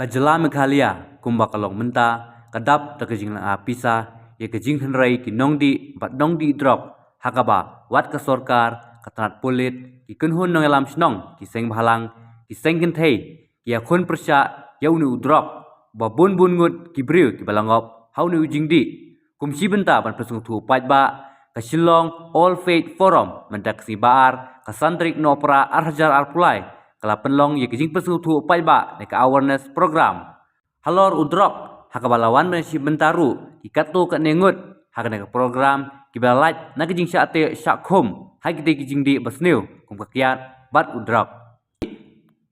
Kajala Meghalaya, Kumbakalong Menta, Kadap Takajing Apisa, Yakajing Henry, Kinongdi, Batnongdi Drok, Hakaba, Wat Kasorkar, Katanat Pulit, Kikunhun Nongelam Snong, Kiseng Balang, Kiseng Kentei, Yakun Persya, Yaunu Drok, Babun Bungut, Kibriu, Kibalangop, Haunu Jingdi, Kumsi Benta, Ban Persungtu Paidbah, Kasilong All Faith Forum, Mendaksi Baar, Kasantrik Nopra Arhajar Arpulai, Kalapenlong Yakijing Persungtu Paidbah, Neka Awareness Program. Halor Drok, Hakabalawan Mensi Bentaru, Ikatu Nengut, Hakaneka Program, Kibalat, Nakijing Syate Syakum, Hakiti Kijing di Basniu, Kumkakiat, Bat Drok.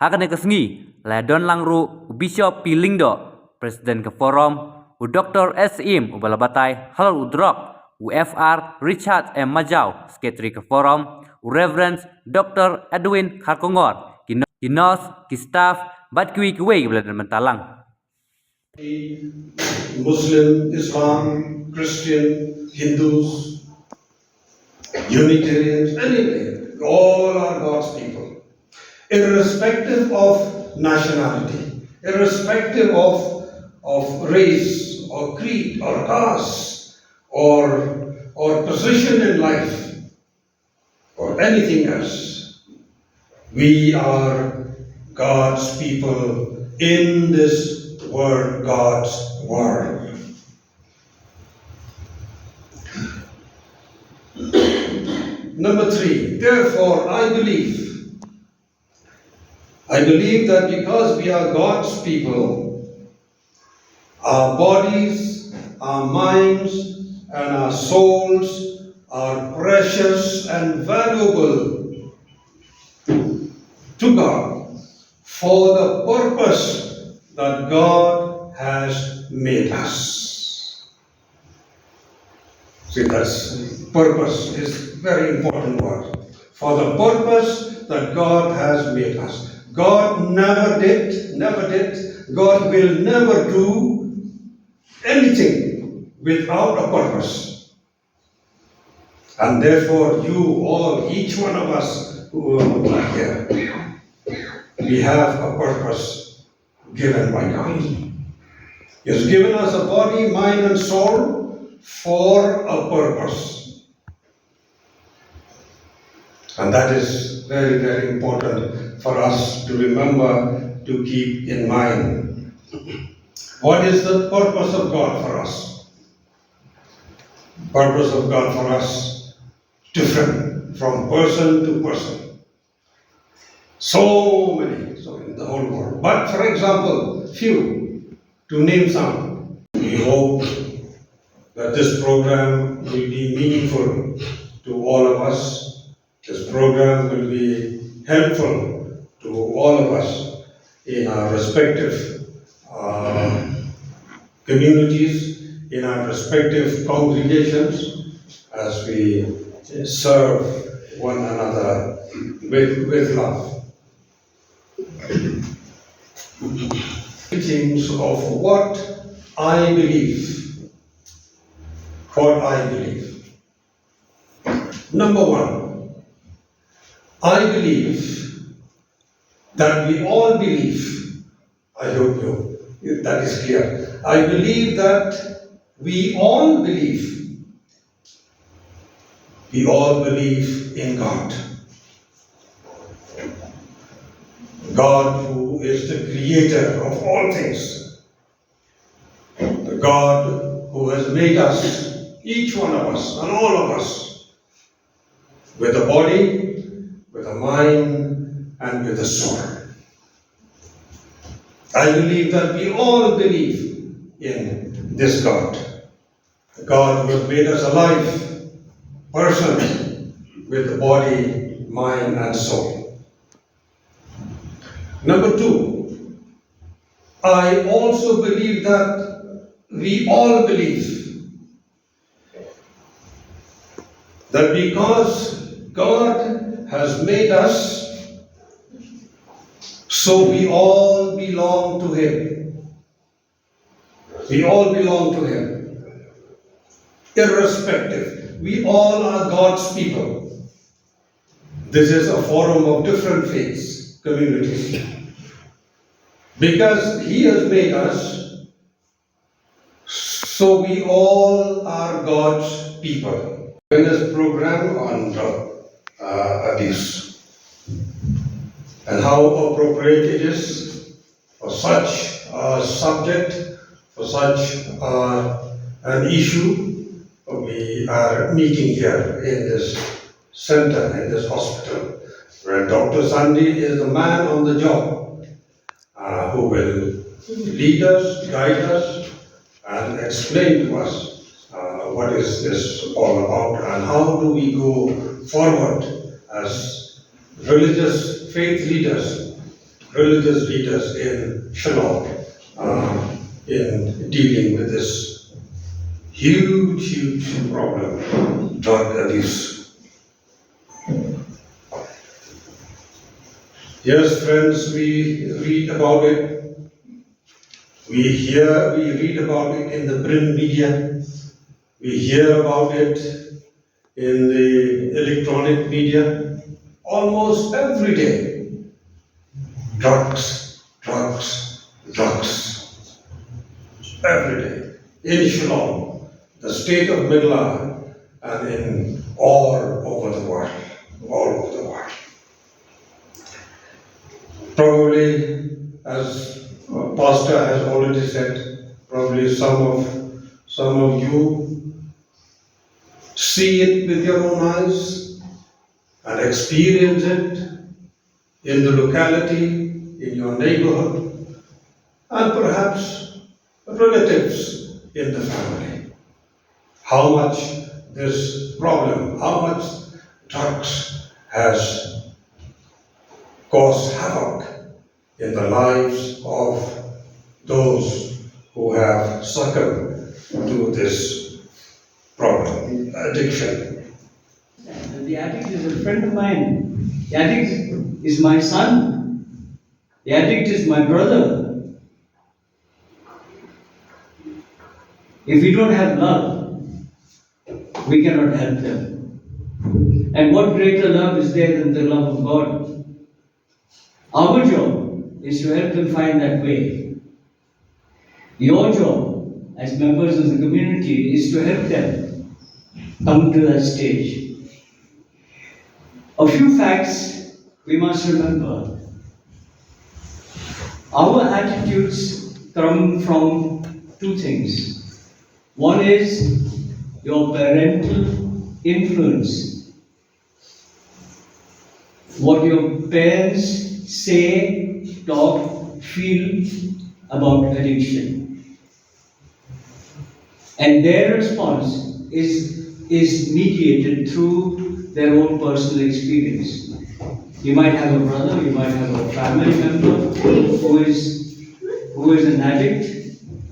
Hakaneka Sengi, Ladon Langru, Bishop Pilingdo, Presiden ke Forum, Dr.S.Syiem, Ubalabatai, Halor Drok, UFR Richard M. Majau, Sekretari ke Forum, Reverend Dr. Edwin Harkongor, Kinos, Kistaf, Batkui Kuwei, Beladan Mentalang. Muslim, Islam, Christian, Hindus, Unitarians, anyway, all are God's people. Irrespective of nationality, irrespective of race, or creed, or caste, or position in life, or anything else. We are God's people in this world, God's world. Number 3, therefore I believe that because we are God's people, our bodies, our minds, and our souls are precious and valuable to God for the purpose that God has made us. See, that's purpose is very important word. For the purpose that God has made us. God never did, God will never do anything without a purpose. And therefore you all, each one of us who are here, we have a purpose given by God. He has given us a body, mind, and soul for a purpose. And that is very, very important for us to remember, to keep in mind. What is the purpose of God for us? Purpose of God for us different from person to person. So many in the whole world. But for example, few, to name some. We hope that this program will be meaningful to all of us. This program will be helpful to all of us in our respective communities, in our respective congregations, as we serve one another with love. Teachings of what I believe. What I believe. Number 1, I believe that we all believe. I hope that is clear. I believe that we all believe. We all believe in God. God who is the creator of all things. The God who has made us, each one of us and all of us, with a body, with a mind, and with a soul. I believe that we all believe in this God. The God who has made us alive, person, with a body, mind, and soul. Number 2, I also believe that we all believe that because God has made us, so we all belong to Him. We all belong to Him. Irrespective, we all are God's people. This is a forum of different faiths, communities. because He has made us, so we all are God's people. In this program on drug abuse, and how appropriate it is for such a subject, for such an issue, we are meeting here in this center, in this hospital, where Dr.S.Syiem is the man on the job, who will lead us, guide us, and explain to us what is this all about and how do we go forward as religious faith leaders, religious leaders in Shalom, in dealing with this huge problem, drug abuse. Yes, friends, we read about it. We read about it in the print media. We hear about it in the electronic media almost every day. Drugs. Every day. In Shalom, the state of Midland, and in all over the world. Probably, as Pastor has already said, probably some of you see it with your own eyes and experience it in the locality, in your neighborhood, and perhaps relatives in the family. How much this problem, how much drugs has caused havoc in the lives of those who have succumbed to this problem, addiction. The addict is a friend of mine. The addict is my son. The addict is my brother. If we don't have love, we cannot help them. And what greater love is there than the love of God? Our job is to help them find that way. Your job as members of the community is to help them come to that stage. A few facts we must remember. Our attitudes come from two things. One is your parental influence. What your parents say, talk, feel about addiction. And their response is mediated through their own personal experience. You might have a brother, you might have a family member who is an addict,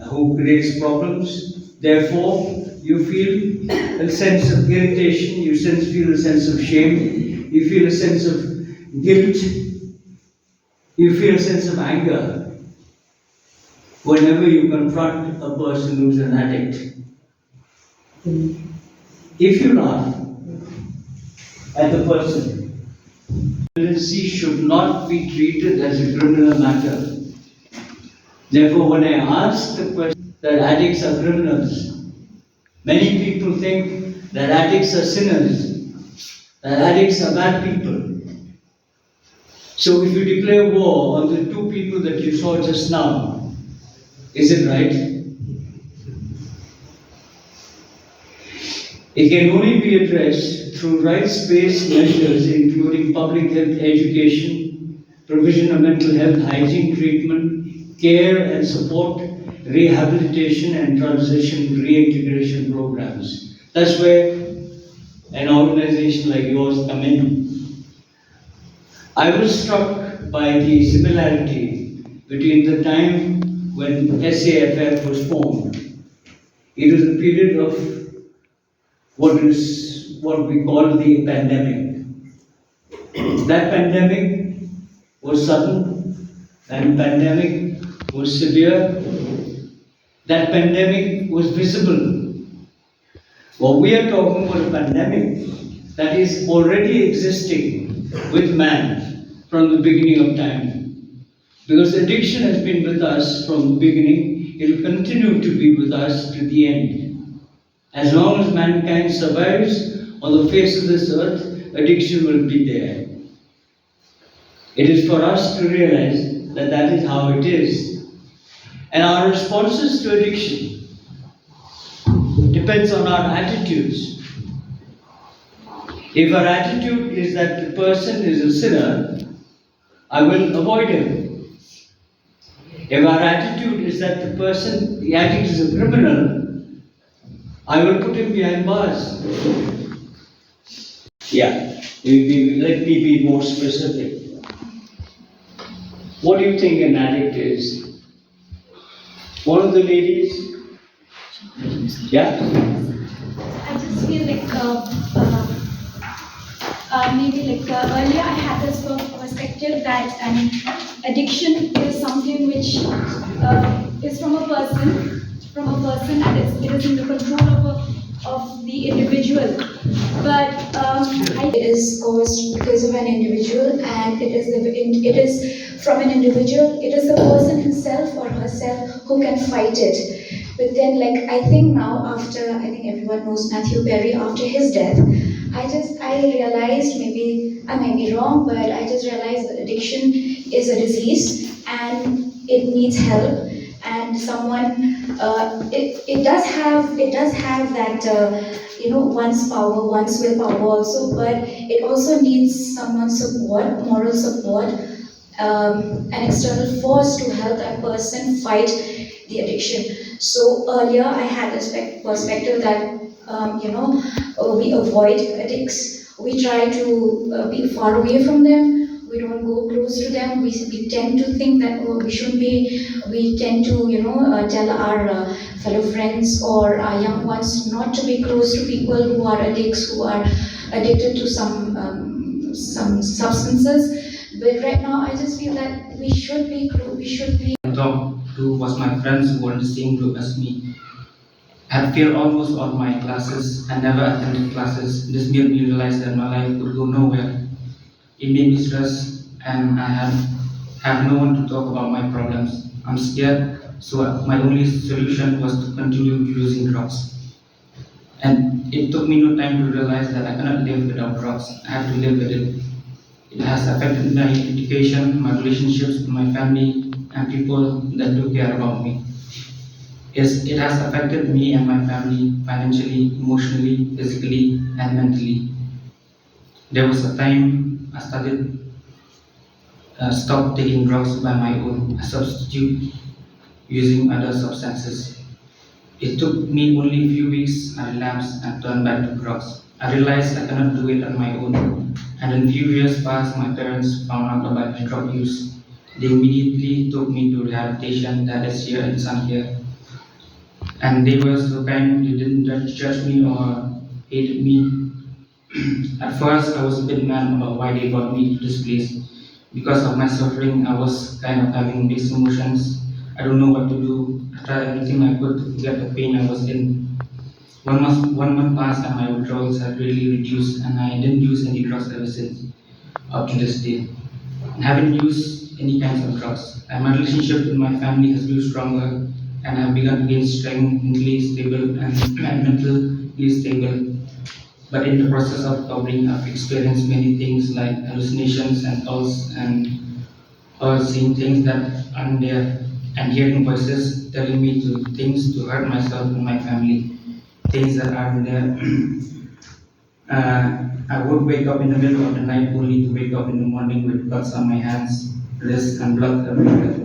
who creates problems. Therefore, you feel a sense of irritation, you feel a sense of shame, you feel a sense of guilt, you feel a sense of anger whenever you confront a person who's an addict. If you laugh at the person, dependency should not be treated as a criminal matter. Therefore, when I ask the question that addicts are criminals, many people think that addicts are sinners, that addicts are bad people. So if you declare war on the two people that you saw just now, is it right? It can only be addressed through rights-based measures including public health education, provision of mental health hygiene treatment, care and support, rehabilitation and transition reintegration programs. That's where an organization like yours come in. I was struck by the similarity between the time when SAFF was formed. It was a period of what we call the pandemic. That pandemic was sudden, that pandemic was severe, that pandemic was visible. What we are talking about a pandemic that is already existing with man from the beginning of time. Because addiction has been with us from the beginning, it will continue to be with us to the end. As long as mankind survives on the face of this earth, addiction will be there. It is for us to realize that that is how it is. And our responses to addiction depends on our attitudes. If our attitude is that the person is a sinner, I will avoid him. If our attitude is that the addict is a criminal, I will put him behind bars. Yeah, let me be more specific. What do you think an addict is? One of the ladies? Yeah? I just feel like maybe like earlier I had this perspective that addiction is something which is from a person, and it is in the control of the individual. But it is caused because of an individual, and it is from an individual. It is the person himself or herself who can fight it. But then, like, I think now, after, I think everyone knows Matthew Perry, after his death, I realized, maybe I might be wrong, but I just realized that addiction is a disease and it needs help. And someone, it does have that, one's power, one's willpower also, but it also needs someone's support, moral support, an external force to help that person fight the addiction. So earlier I had this perspective that we avoid addicts. We try to be far away from them. We don't go close to them. We tend to think that we shouldn't be. We tend to tell our fellow friends or our young ones not to be close to people who are addicts, who are addicted to some substances. But right now, I just feel that we should be. Talked to was my friends who were in the same group as me. I had failed almost all my classes and never attended classes. This made me realize that my life would go nowhere. It made me stressed, and I have no one to talk about my problems. I'm scared, so my only solution was to continue using drugs. And it took me no time to realize that I cannot live without drugs. I have to live with it. It has affected my education, my relationships with my family, and people that do care about me. It has affected me and my family financially, emotionally, physically, and mentally. There was a time I stopped taking drugs by my own. I substitute using other substances. It took me only a few weeks. I relapsed and turned back to drugs. I realized I cannot do it on my own. And in a few years past, my parents found out about my drug use. They immediately took me to rehabilitation that is here in Sankhya. And they were so kind, they didn't judge me or hated me. At first, I was a bit mad about why they brought me to this place. Because of my suffering, I was kind of having mixed emotions. I don't know what to do. I tried everything I could to forget the pain I was in. 1 month passed and my withdrawals had really reduced, and I didn't use any drugs ever since, up to this day. I haven't used any kinds of drugs. And my relationship with my family has grew stronger, and I've begun to gain strength, mentally stable, and mentally stable. But in the process of recovering, I've experienced many things like hallucinations and thoughts, and seeing things that aren't there, and hearing voices telling me things to hurt myself and my family, things that aren't there. I would wake up in the middle of the night only to wake up in the morning with cuts on my hands, wrists, and blood everywhere.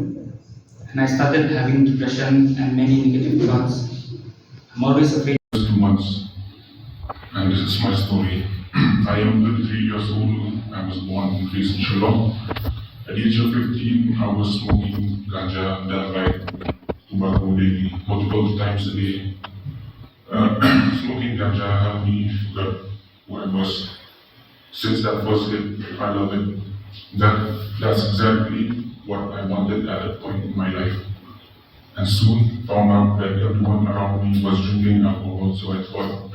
And I started having depression and many negative thoughts. I'm always afraid. 2 months, and this is my story. I am 33 years old. I was born in Greece, in Shillong. At the age of 15, I was smoking ganja, then like tobacco daily, multiple times a day. Smoking ganja helped me forget who I was. Since that first hit, I love it. That's exactly what I wanted at that point in my life. And soon found out that everyone around me was drinking alcohol, so I thought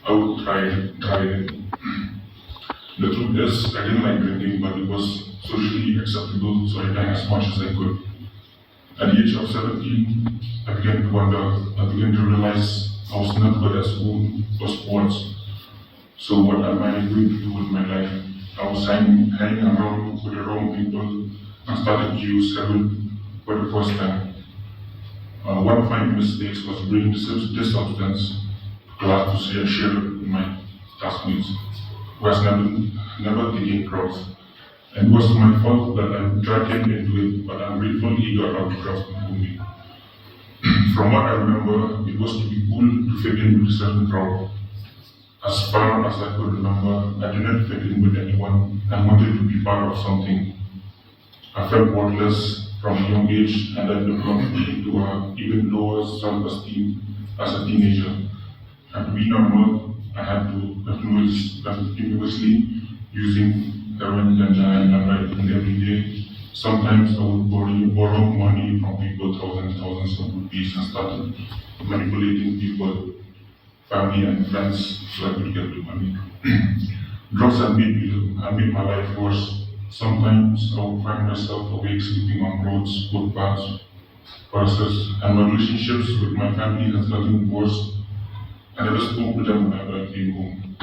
I would try it. The truth is, I didn't like drinking, but it was socially acceptable, so I drank as much as I could. At the age of 17, I began to wonder, I began to realize I was not good at school or sports. So what am I going to do with my life? I was hanging around with the wrong people and started to use heroin for the first time. One of my mistakes was bringing this substance to class to share it with my classmates, who has never taken drugs. And it was my fault that I dragged him into it, but I'm grateful he got out the drugs before me. From what I remember, it was to be cool to fit in with a certain crowd. As far as I could remember, I did not fit in with anyone and wanted to be part of something. I felt worthless from a young age, and that developed into an even lower self-esteem as a teenager. And to be normal, I had to acknowledge that continuously using heroin, ganja, and writing every day. Sometimes I would borrow money from people, thousands of rupees, and started manipulating people, family, and friends so I could get the money. Drugs had made my life worse. Sometimes I would find myself awake sleeping on roads, footpaths, buses, and my relationships with my family has gotten worse. I never spoke with them whenever I came home.